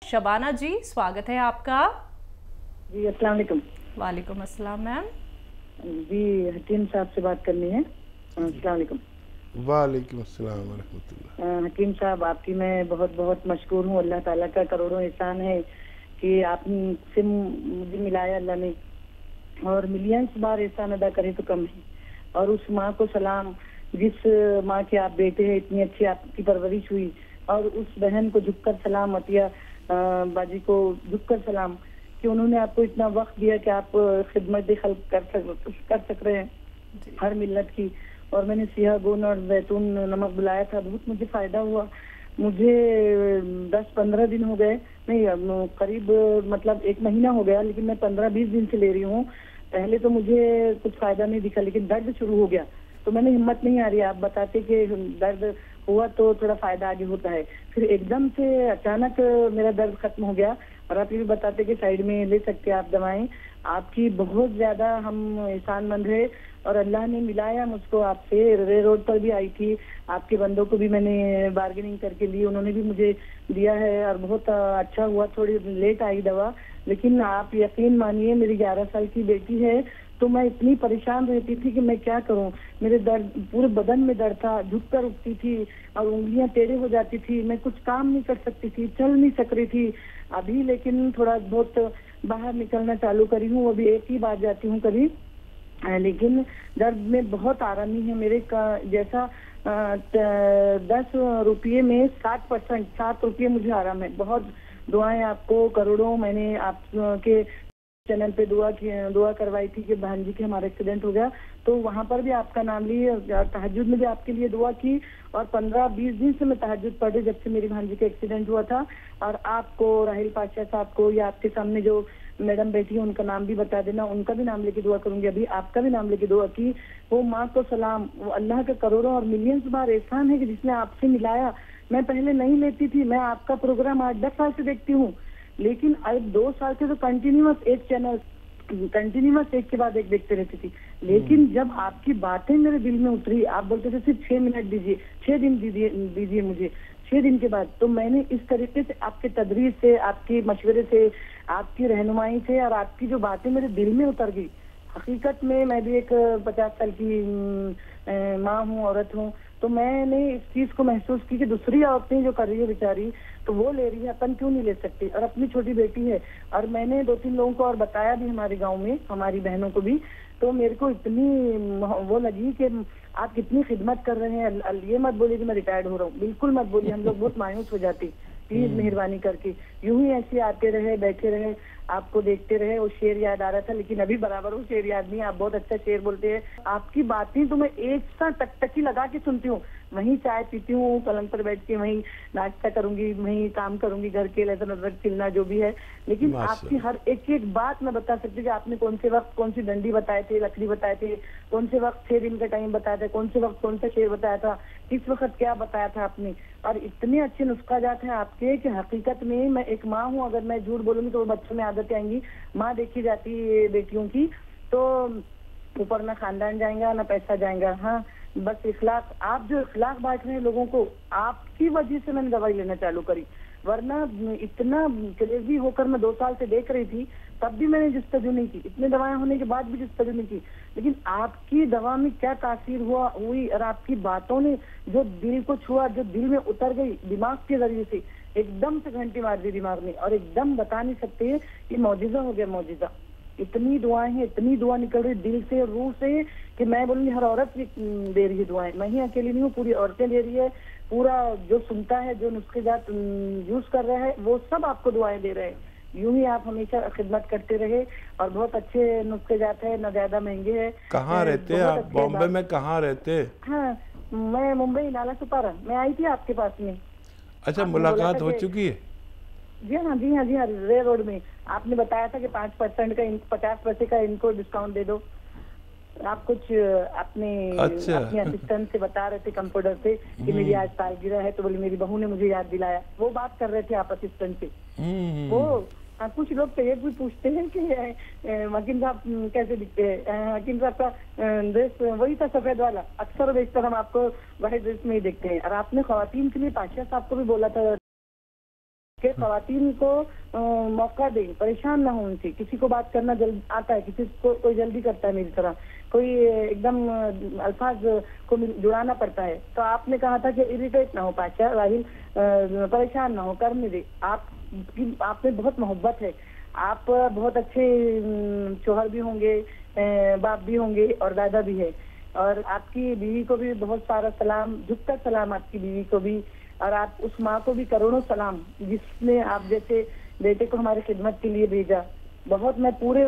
शबाना जी, स्वागत है आपका। जी अस्सलाम वालेकुम। वालेकुम अस्सलाम मैम। जी हकीम साहब से बात करनी है। अस्सलाम वालेकुम। वालेकुम अस्सलाम व रहमतुल्लाह। हकीम साहब, आपकी मैं बहुत बहुत मशकूर हूँ। अल्लाह ताला का करोड़ों एहसान है कि आपसे मुझे मिलाया अल्लाह ने, और मिलियंस बार एहसान अदा करे तो कम है। और उस माँ को सलाम जिस माँ के आप बेटे हैं, इतनी अच्छी आपकी परवरिश हुई, और उस बहन को झुककर सलाम, अतिया बाजी को झुककर सलाम कि उन्होंने आपको इतना वक्त दिया कि आप खिदमत खल्क कर सक रहे हैं हर मिल्लत की। और मैंने सिया गोन और जैतून नमक बुलाया था, बहुत मुझे फायदा हुआ। मुझे 10-15 दिन हो गए, नहीं करीब मतलब 1 महीना हो गया, लेकिन मैं 15-20 दिन से ले रही हूँ। पहले तो मुझे कुछ फायदा नहीं दिखा, लेकिन दर्द शुरू हो गया तो मैंने हिम्मत नहीं आ रही। आप बताते कि दर्द हुआ तो थोड़ा फायदा आगे होता है, फिर एकदम से अचानक मेरा दर्द खत्म हो गया। और आप ये भी बताते कि साइड में ले सकते हैं आप दवाएं। आपकी बहुत ज्यादा हम एहसानमंद है, और अल्लाह ने मिलाया मुझको आपसे। रे रोड पर भी आई थी, आपके बंदों को भी मैंने बार्गेनिंग करके ली, उन्होंने भी मुझे दिया है और बहुत अच्छा हुआ। थोड़ी लेट आई दवा, लेकिन आप यकीन मानिए मेरी 11 साल की बेटी है, तो मैं इतनी परेशान रहती थी कि मैं क्या करूं। मेरे दर्द, पूरे बदन में दर्द था, झुककर उठती थी और उंगलियां टेढ़े हो जाती थी, मैं कुछ काम नहीं कर सकती थी, चल नहीं सक रही थी। अभी लेकिन थोड़ा बहुत बाहर निकलना चालू करी हूँ, अभी एक ही बार जाती हूँ कभी, लेकिन दर्द में बहुत आरामी है मेरे का। जैसा 10 रुपये में 60%, 7 रुपये मुझे आराम है। बहुत दुआएं आपको करोड़ों। मैंने आपके चैनल पे दुआ करवाई थी कि बहन जी के हमारा एक्सीडेंट हो गया, तो वहां पर भी आपका नाम लिए, तहज्जुद में भी आपके लिए दुआ की। और 15-20 दिन से मैं तहज्जुद पढ़ी जब से मेरी बहन जी का एक्सीडेंट हुआ था। और आपको, राहिल पाशा साहब को, या आपके सामने जो मैडम बैठी है उनका नाम भी बता देना, उनका भी नाम लेके दुआ करूंगी। अभी आपका भी नाम लेके दुआ की। वो माँ को सलाम, वो अल्लाह का करोड़ों और मिलियंस बार एहसान है कि जिसने आपसे मिलाया। मैं पहले नहीं लेती थी, मैं आपका प्रोग्राम 8-10 साल से देखती हूँ, लेकिन अब 2 साल से तो कंटिन्यूअस एक चैनल, कंटिन्यूअस एक के बाद एक देखते रहती थी। लेकिन जब आपकी बातें मेरे दिल में उतरी, आप बोलते थे सिर्फ 6 मिनट दीजिए, 6 दिन दीजिए मुझे, 6 दिन के बाद, तो मैंने इस तरीके से आपके तदरीस से, आपके मशवरे से, आपकी रहनुमाई से, और आपकी जो बातें मेरे दिल में उतर गई। हकीकत में मैं भी एक 50 साल की माँ हूँ, औरत हूँ, तो मैंने इस चीज को महसूस की कि दूसरी औरतें जो कर रही है बेचारी, तो वो ले रही है, अपन क्यों नहीं ले सकती। और अपनी छोटी बेटी है, और मैंने 2-3 लोगों को और बताया भी हमारे गांव में, हमारी बहनों को भी। तो मेरे को इतनी वो लगी कि आप कितनी खिदमत कर रहे हैं। ये मत बोलिए कि मैं रिटायर्ड हो रहा हूँ, बिल्कुल मत बोलिए, हम लोग बहुत मायूस हो जाती। प्लीज मेहरबानी करके यूं ही ऐसे आते रहे, बैठे रहे, आपको देखते रहे। वो शेर याद आ रहा था, लेकिन अभी बराबर वो शेर याद नहीं। आप बहुत अच्छा शेर बोलते हैं, आपकी बातें तो मैं एक सा टकटकी लगा के सुनती हूँ। वहीं चाय पीती हूँ, पलंग पर बैठ के वहीं नाश्ता करूंगी, वहीं काम करूंगी, घर के लहसुन अदरक छिलना जो भी है। लेकिन आपकी हर एक एक बात मैं बता सकती हूँ कि आपने कौन से वक्त कौन सी डंडी बताए थे, लकड़ी बताए थे, कौन से वक्त 6 दिन का टाइम बताया था, कौन से वक्त कौन सा शेर बताया था, किस वक्त क्या बताया था आपने। और इतने अच्छे नुस्खा जात हैं आपके कि हकीकत में मैं एक माँ हूँ, अगर मैं झूठ बोलूंगी तो बच्चों में आदतें आएंगी। माँ देखी जाती है बेटियों की, तो ऊपर ना खानदान जाएगा ना पैसा जाएगा। हाँ, बस इखलाक, आप जो इखलाक बांट रहे हैं लोगों को, आपकी वजह से मैंने दवाई लेना चालू करी। वरना इतना क्रेजी होकर मैं 2 साल से देख रही थी, तब भी मैंने जिस्तजू नहीं की, इतने दवाएं होने के बाद भी जिस्तजू नहीं की। लेकिन आपकी दवा में क्या तासीर हुई, और आपकी बातों ने जो दिल को छुआ, जो दिल में उतर गई दिमाग के जरिए से, एकदम से घंटी मार दी दिमाग में। और एकदम बता नहीं सकते, ये मौजिजा हो गया, मौजिजा। इतनी दुआएं हैं, इतनी दुआ निकल रही दिल से, रूह से, कि मैं बोलूंगी हर औरत दे रही है दुआएं। मैं ही अकेली नहीं हूँ, पूरी औरतें दे रही है। पूरा जो सुनता है, जो नुस्खे जात यूज कर रहा है, वो सब आपको दुआएं दे रहे हैं। यूं ही आप हमेशा खिदमत करते रहे, और बहुत अच्छे नुस्खे जात है, न ज्यादा महंगे है। कहाँ रहते हैं आप? बॉम्बे में कहाँ रहते? हाँ, मैं मुंबई नाला सुपारा, मैं आई थी आपके पास में। अच्छा, मुलाकात हो चुकी है? जी हाँ, जी हाँ, जी हाँ, रे रोड में। आपने बताया था कि 5% का 50 पैसे का इनको डिस्काउंट दे दो। आप कुछ अपने अपने असिस्टेंट से बता रहे थे, कंप्यूटर से, कि मेरी आज सालगिरह है, तो बोले मेरी बहू ने मुझे याद दिलाया। वो बात कर रहे थे आप असिस्टेंट से। वो कुछ लोग तो ये भी पूछते हैं कि हकीम साहब कैसे दिखते हैं। हकीम साहब का ड्रेस वही था, सफेद वाला। अक्सर बेशतर हम आपको वही ड्रेस में ही देखते हैं। और आपने ख्वातीन के लिए पाशा साहब को भी बोला था कि खवातीन को मौका दें, परेशान ना हो उनसे। किसी को बात करना जल्द आता है, किसी को कोई जल्दी करता है मेरी तरह, कोई एकदम अल्फाज को जुड़ाना पड़ता है। तो आपने कहा था कि इरिटेट ना हो पाचा राहिल, परेशान ना हो, करने दे। आप में बहुत मोहब्बत है, आप बहुत अच्छे शोहर भी होंगे, बाप भी होंगे और दादा भी है। और आपकी बीवी को भी बहुत सारा सलाम, झुककर सलाम आपकी बीवी को भी, और आप उस माँ को भी करोड़ों सलाम जिसने आप जैसे बेटे को हमारी खिदमत के लिए भेजा। बहुत मैं पूरे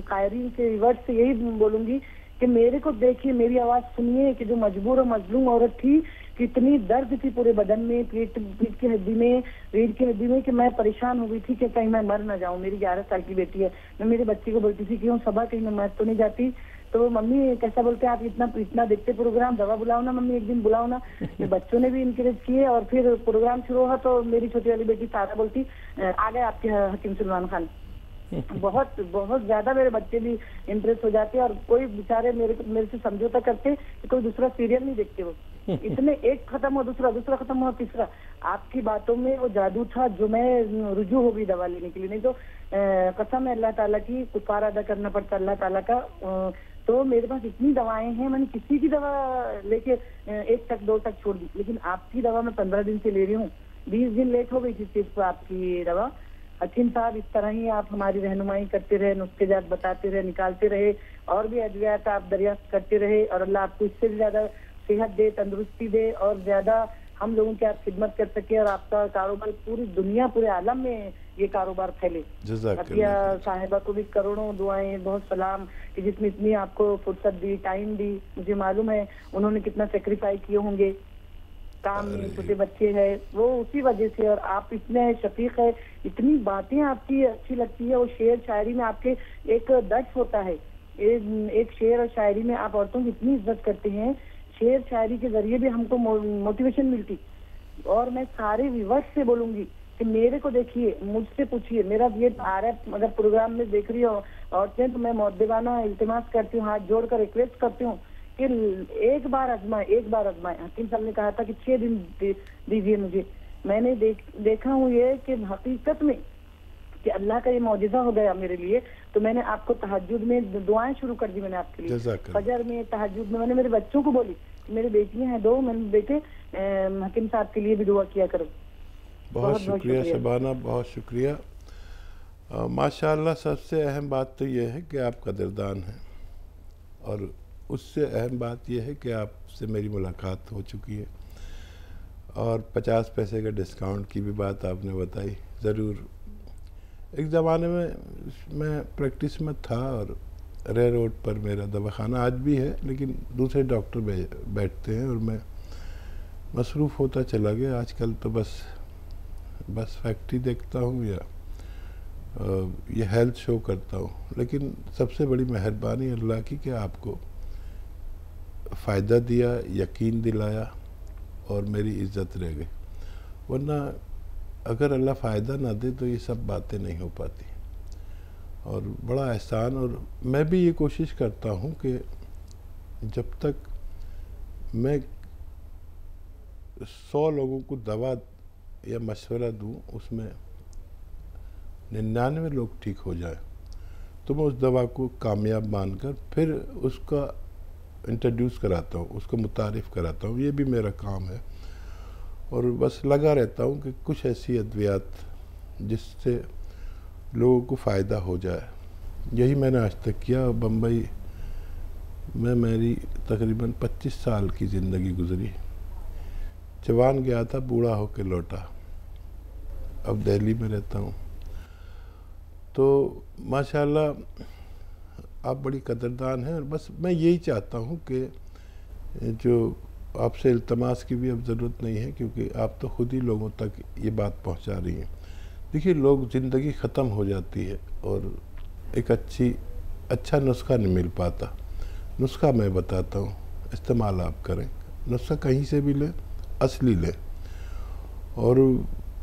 कायरीन से वर्ड से यही बोलूंगी कि मेरे को देखिए, मेरी आवाज सुनिए कि जो मजबूर और मजलूम औरत थी, कितनी दर्द थी पूरे बदन में, पीठ की हड्डी में, रीढ़ की हड्डी में, कि मैं परेशान हो गई थी कि कहीं मैं मर ना जाऊं। मेरी 11 साल की बेटी है, मैं मेरे बच्चे को बोलती थी कि हूँ सबा कहीं मैं मर तो नहीं जाती। तो मम्मी कैसा बोलते हैं आप, इतना देखते प्रोग्राम, दवा बुलाओ ना मम्मी, एक दिन बुलाओ ना। बच्चों ने भी इनकरेज किए और फिर प्रोग्राम शुरू हुआ तो मेरी छोटी वाली बेटी सारा बोलती आ गए आपके हकीम सलमान खान। बहुत बहुत ज्यादा मेरे बच्चे भी इम्प्रेस हो जाते हैं, और कोई बेचारे मेरे से समझौता करते कि कोई दूसरा सीरियल नहीं देखते वो। इतने एक खत्म हो दूसरा खत्म हो तीसरा। आपकी बातों में वो जादू था जो मैं रुजू हो गई दवा लेने के लिए। नहीं तो कसम है अल्लाह ताला की, कुफारा अदा करना पड़ता अल्लाह ताला का। तो मेरे पास इतनी दवाएं हैं, मैंने किसी की दवा लेके 1 तक 2 तक छोड़ दी, लेकिन आपकी दवा मैं 15 दिन से ले रही हूँ। 20 दिन लेट हो गई थी सिर्फ आपकी दवा। हकीम साहब इस तरह ही आप हमारी रहनुमाई करते रहे, नुस्खे जात बताते रहे, निकालते रहे, और भी अद्वियात आप दरियाफ्त करते रहे, और अल्लाह आपको इससे भी ज्यादा सेहत दे, तंदुरुस्ती दे, और ज्यादा हम लोगों की आप खिदमत कर सके, और आपका कारोबार पूरी दुनिया, पूरे आलम में ये कारोबार फैले। अतिया साहिबा को भी करोड़ों दुआएं, बहुत सलाम कि जिसने इतनी आपको फुर्सत दी, टाइम दी। मुझे मालूम है उन्होंने कितना सेक्रीफाइस किए होंगे, काम में छोटे बच्चे हैं, वो उसी वजह से। और आप इतने शफीक है, इतनी बातें आपकी अच्छी लगती है। वो शेर शायरी में आपके एक दर्ज होता है, एक शेर और शायरी में आप औरतों की इतनी इज्जत करते हैं। शेर शायरी के जरिए भी हमको मोटिवेशन मिलती। और मैं सारे व्यूअर्स से बोलूंगी कि मेरे को देखिए, मुझसे पूछिए, मेरा ये आ रहा है, अगर प्रोग्राम में देख रही हो औरतें तो मैं मुअद्दिबाना इल्तिमास करती हूँ, हाथ जोड़कर रिक्वेस्ट करती हूँ कि एक बार आजमाए। हकीम साहब ने कहा था कि 6 दिन दीजिए मुझे। मैंने देखा हूँ ये कि हकीकत में कि अल्लाह का ये मौजिज़ा हो गया मेरे लिए। तो मैंने आपको तहज्जुद में दुआएं शुरू कर दी मैंने आपके लिए, फजर में, तहज्जुद में। मैंने मेरे बच्चों को बोली, मेरी बेटियां हैं 2, मैंने बेटे हकीम साहब के लिए भी दुआ किया करो। बहुत शुक्रिया शबाना, बहुत शुक्रिया। माशाअल्लाह सबसे अहम बात तो ये है कि आप कदरदान हैं, और उससे अहम बात यह है कि आपसे मेरी मुलाकात हो चुकी है, और 50 पैसे का डिस्काउंट की भी बात आपने बताई। ज़रूर एक ज़माने में मैं प्रैक्टिस में था, और रे रोड पर मेरा दवाखाना आज भी है, लेकिन दूसरे डॉक्टर बैठते हैं और मैं मसरूफ़ होता चला गया। आजकल तो बस फैक्ट्री देखता हूँ या ये हेल्थ शो करता हूँ। लेकिन सबसे बड़ी मेहरबानी अल्लाह की कि आपको फ़ायदा दिया, यकीन दिलाया, और मेरी इज़्ज़त रह गई। वरना अगर अल्लाह फ़ायदा ना दे तो ये सब बातें नहीं हो पाती। और बड़ा एहसान। और मैं भी ये कोशिश करता हूँ कि जब तक मैं 100 लोगों को दवा या मशवरा दूँ, उसमें 99 लोग ठीक हो जाए, तो मैं उस दवा को कामयाब मानकर फिर उसका इंट्रोड्यूस कराता हूँ, उसको मुतारिफ़ कराता हूँ। ये भी मेरा काम है। और बस लगा रहता हूँ कि कुछ ऐसी अद्वियात जिससे लोगों को फ़ायदा हो जाए। यही मैंने आज तक किया। बम्बई में मेरी तकरीबन 25 साल की ज़िंदगी गुजरी। जवान गया था, बूढ़ा होकर लौटा। अब दिल्ली में रहता हूँ। तो माशाल्लाह आप बड़ी कदरदान हैं। और बस मैं यही चाहता हूँ कि जो आपसे इल्तमास की भी अब ज़रूरत नहीं है, क्योंकि आप तो ख़ुद ही लोगों तक ये बात पहुँचा रही हैं। देखिए, लोग ज़िंदगी ख़त्म हो जाती है और एक अच्छा नुस्खा नहीं मिल पाता। नुस्खा मैं बताता हूँ, इस्तेमाल आप करें। नुस्खा कहीं से भी लें, असली लें। और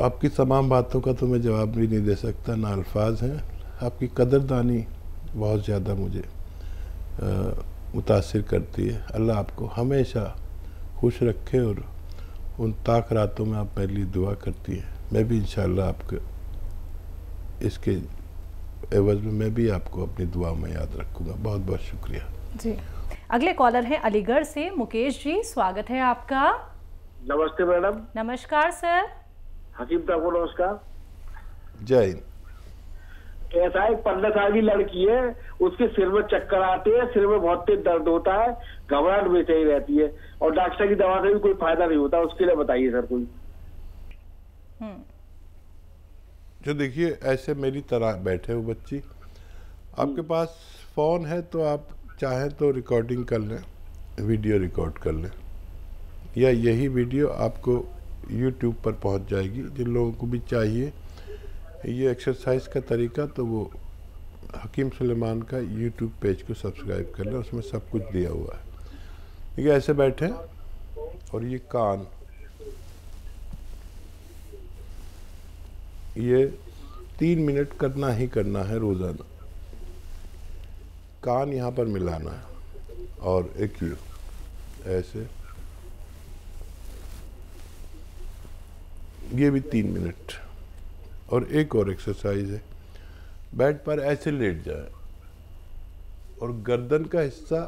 आपकी तमाम बातों का तो मैं जवाब भी नहीं दे सकता, ना अल्फाज हैं। आपकी कदरदानी बहुत ज़्यादा मुझे मुतासिर करती है। अल्लाह आपको हमेशा खुश रखे, और उन ताक रातों में आप मेरे लिए दुआ करती हैं। मैं भी इंशाल्लाह आपके इसके एवज में मैं भी आपको अपनी दुआ में याद रखूँगा। बहुत बहुत शुक्रिया जी। अगले कॉलर हैं अलीगढ़ से मुकेश जी, स्वागत है आपका। नमस्ते मैडम। नमस्कार सर। हकीम साहब को नमस्कार। जय हिंद। ऐसा एक 15 साल की लड़की है, उसके सिर में चक्कर आते हैं, सिर में बहुत तेज दर्द होता है, घबराहट बेचैनी रहती है और डॉक्टर की दवा से भी कोई फायदा नहीं होता। उसके लिए बताइए सर कोई। जो देखिए ऐसे मेरी तरह बैठे हो बच्ची, आपके पास फ़ोन है तो आप चाहें तो रिकॉर्डिंग कर लें, वीडियो रिकॉर्ड कर लें, या यही वीडियो आपको यूट्यूब पर पहुंच जाएगी। जिन लोगों को भी चाहिए ये एक्सरसाइज का तरीका, तो वो हकीम सुलेमान का यूट्यूब पेज को सब्सक्राइब कर लें, उसमें सब कुछ दिया हुआ है। ठीक है, ऐसे बैठे और ये कान, ये 3 मिनट करना ही करना है रोज़ाना। कान यहाँ पर मिलाना है और एक ये ऐसे, ये भी 3 मिनट। और एक और एक्सरसाइज है, बेड पर ऐसे लेट जाए और गर्दन का हिस्सा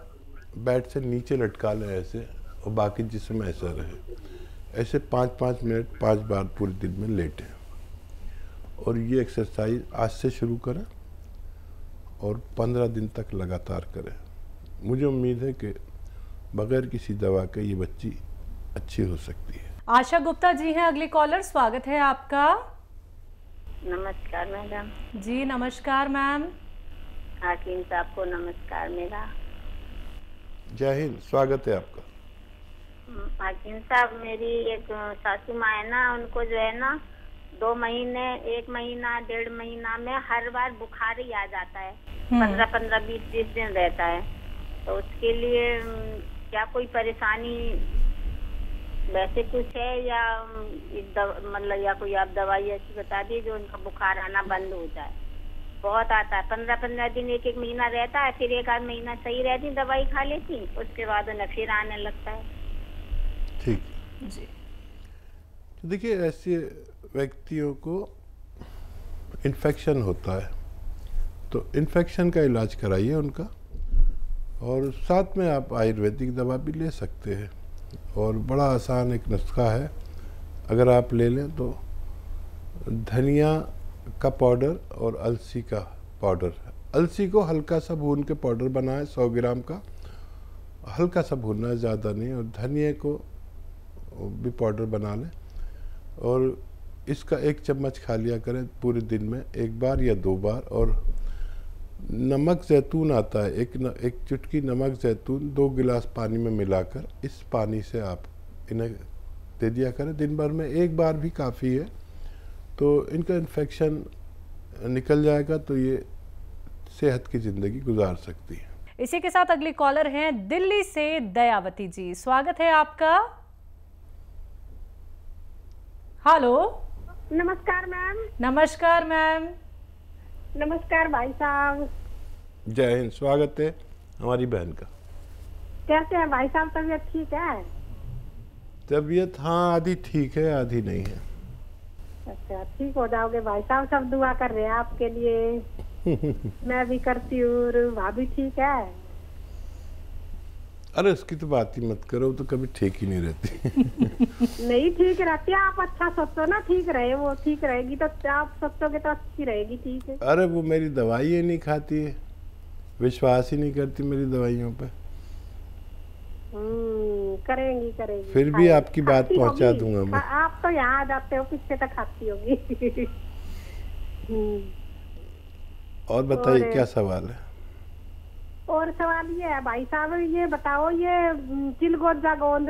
बेड से नीचे लटका लें ऐसे, और बाकी जिस्म ऐसा रहे। ऐसे 5-5 मिनट 5 बार पूरे दिन में लेटें। और ये एक्सरसाइज आज से शुरू करें और 15 दिन तक लगातार करें। मुझे उम्मीद है कि बगैर किसी दवा के ये बच्ची अच्छी हो सकती है। आशा गुप्ता जी हैं अगले कॉलर, स्वागत है आपका। नमस्कार मैडम। जी नमस्कार मैम। हाकिम साहब को नमस्कार मेरा। जय हिंद, स्वागत है आपका। हाकिम साहब, मेरी एक सासू माँ है ना, उनको जो है ना 2 महीने, 1 महीना, 1.5 महीना में हर बार बुखार ही आ जाता है। 15-15, 20-20 दिन रहता है। तो उसके लिए क्या कोई परेशानी वैसे कुछ है, या मतलब या कोई आप दवाई ऐसी बता दी जो उनका बुखार आना बंद हो जाए? बहुत आता है, 15-15 दिन, 1-1 महीना रहता है, फिर 1 आध महीना सही रहती, दवाई खा लेती, उसके बाद उन्हें फिर आने लगता है। ठीक जी। तो देखिए, ऐसे व्यक्तियों को इन्फेक्शन होता है, तो इन्फेक्शन का इलाज कराइए उनका, और साथ में आप आयुर्वेदिक दवा भी ले सकते हैं। और बड़ा आसान एक नुस्खा है, अगर आप ले लें तो धनिया का पाउडर और अलसी का पाउडर। अलसी को हल्का सा भून के पाउडर बनाएं, 100 ग्राम का, हल्का सा भूनना है, ज़्यादा नहीं। और धनिया को भी पाउडर बना लें और इसका 1 चम्मच खा लिया करें पूरे दिन में 1 बार या 2 बार। और नमक जैतून आता है, एक चुटकी नमक जैतून 2 गिलास पानी में मिलाकर, इस पानी से आप इन्हें दे दिया करें दिन भर में, 1 बार भी काफ़ी है। तो इनका इन्फेक्शन निकल जाएगा, तो ये सेहत की ज़िंदगी गुजार सकती है। इसी के साथ अगली कॉलर हैं दिल्ली से दयावती जी, स्वागत है आपका। हेलो। नमस्कार मैम। नमस्कार मैम। नमस्कार भाई साहब। जय हिंद, स्वागत है हमारी बहन का। कैसे हैं भाई साहब, तबीयत ठीक है? तबीयत हाँ आधी ठीक है, आधी नहीं है। अच्छा, ठीक हो जाओगे भाई साहब, सब दुआ कर रहे हैं आपके लिए। मैं भी करती हूँ। भाभी ठीक है? अरे उसकी तो बात ही मत करो, तो कभी ठीक ही नहीं रहती। नहीं ठीक रहती है, आप अच्छा सोचो ना, ठीक रहे, वो ठीक रहेगी तो आप सोचोगे तो अच्छी रहेगी। ठीक है। अरे वो मेरी दवाई ही नहीं खाती है, विश्वास ही नहीं करती मेरी दवाइयों पे। करेंगी। फिर भी आपकी बात पहुंचा दूंगा मैं। आप तो यहाँ आ जाते हो, पीछे तक खाती होगी। और बताइए क्या सवाल है? और सवाल ये है भाई साहब, ये बताओ, ये चिलगोजा गोंद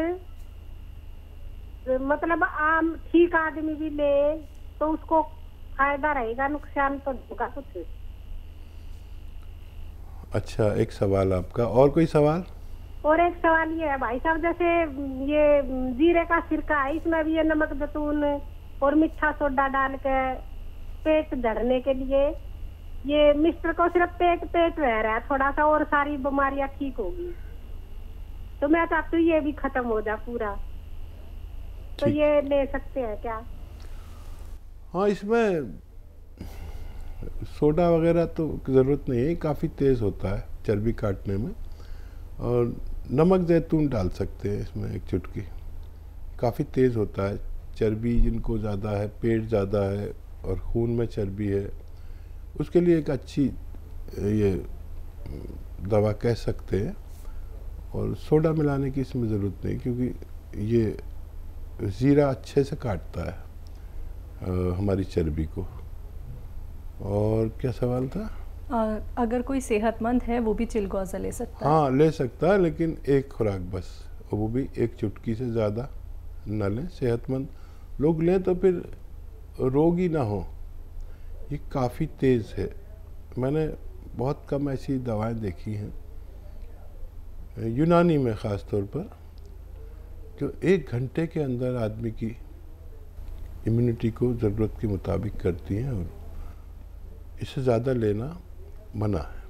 मतलब आम ठीक आदमी भी ले तो उसको फायदा रहेगा, नुकसान तो होगा कुछ? अच्छा, एक सवाल आपका, और कोई सवाल? और एक सवाल ये है भाई साहब, जैसे ये जीरे का सिरका है, इसमें भी ये नमक जैतून और मीठा सोडा डाल के पेट झड़ने के लिए, ये मिस्टर को सिर्फ पेट रह रहा है थोड़ा सा, और सारी बीमारियां ठीक होगी। तो मैं चाहती हूँ ये भी खत्म हो जाए पूरा, तो ये ले सकते हैं क्या? हाँ, इसमें सोडा वगैरह तो ज़रूरत नहीं है, काफ़ी तेज़ होता है चर्बी काटने में। और नमक जैतून डाल सकते हैं इसमें 1 चुटकी, काफ़ी तेज़ होता है। चर्बी जिनको ज़्यादा है, पेट ज़्यादा है और खून में चर्बी है, उसके लिए एक अच्छी ये दवा कह सकते हैं। और सोडा मिलाने की इसमें ज़रूरत नहीं, क्योंकि ये ज़ीरा अच्छे से काटता है हमारी चर्बी को। और क्या सवाल था? अगर कोई सेहतमंद है वो भी चिलगोज़ा ले सकता है? हाँ, ले सकता है, लेकिन 1 खुराक बस, और वो भी 1 चुटकी से ज़्यादा न लें। सेहतमंद लोग लें तो फिर रोग ही ना हो। ये काफ़ी तेज़ है, मैंने बहुत कम ऐसी दवाएं देखी हैं यूनानी में ख़ास तौर पर, जो 1 घंटे के अंदर आदमी की इम्यूनिटी को ज़रूरत के मुताबिक करती हैं, और इससे ज़्यादा लेना मना है।